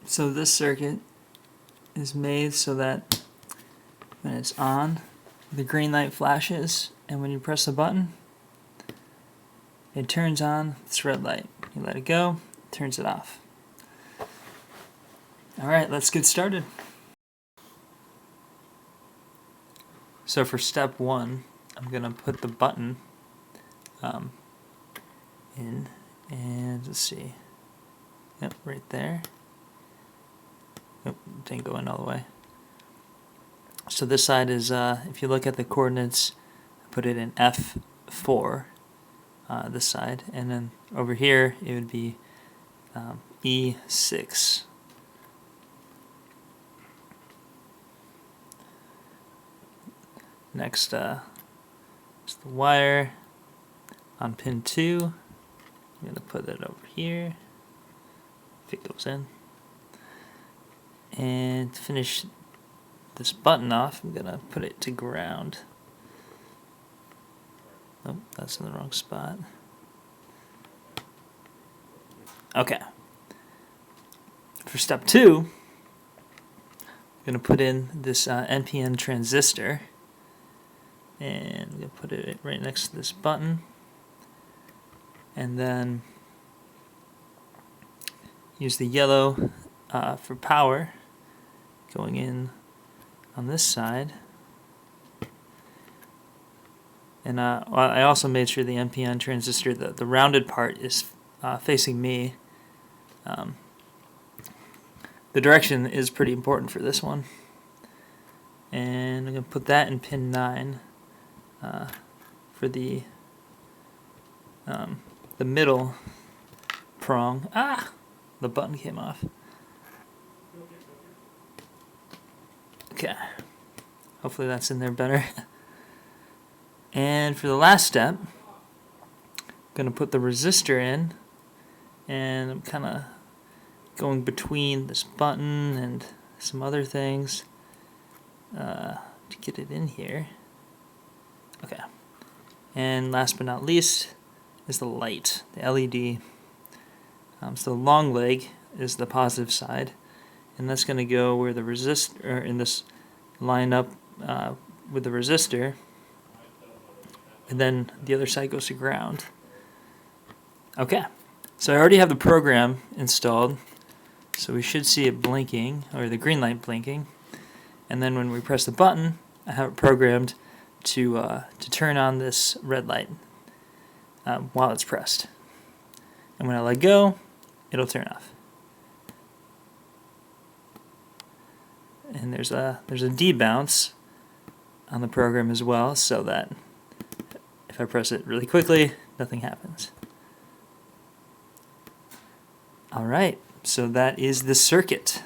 So this circuit is made so that when it's on, the green light flashes, and when you press the button, it turns on this red light. You let it go, it turns it off. Alright, let's get started. So for step 1, I'm going to put the button in, and let's see. Yep, right there. Nope, didn't go in all the way. So this side is, if you look at the coordinates, I put it in F4, this side, and then over here it would be E6. Next is the wire on pin 2. I'm going to put it over here, if it goes in. And to finish this button off, I'm going to put it to ground. Nope, that's in the wrong spot. Okay. For step 2, I'm going to put in this NPN transistor. And I'm going to put it right next to this button. And then use the yellow for power going in on this side. And I also made sure the NPN transistor, the rounded part, is facing me. The direction is pretty important for this one. And I'm going to put that in pin 9 for the middle prong. The button came off. Okay. Hopefully that's in there better. And for the last step, I'm going to put the resistor in, and I'm kind of going between this button and some other things to get it in here. Okay. And last but not least is the light, the LED. So the long leg is the positive side, and that's going to go where the resistor, in this line up with the resistor, and then the other side goes to ground. Okay, so I already have the program installed, so we should see it blinking, or the green light blinking, and then when we press the button, I have it programmed to turn on this red light while it's pressed. And when I let go, it'll turn off. And there's a debounce on the program as well, so that if I press it really quickly, nothing happens. Alright, so that is the circuit.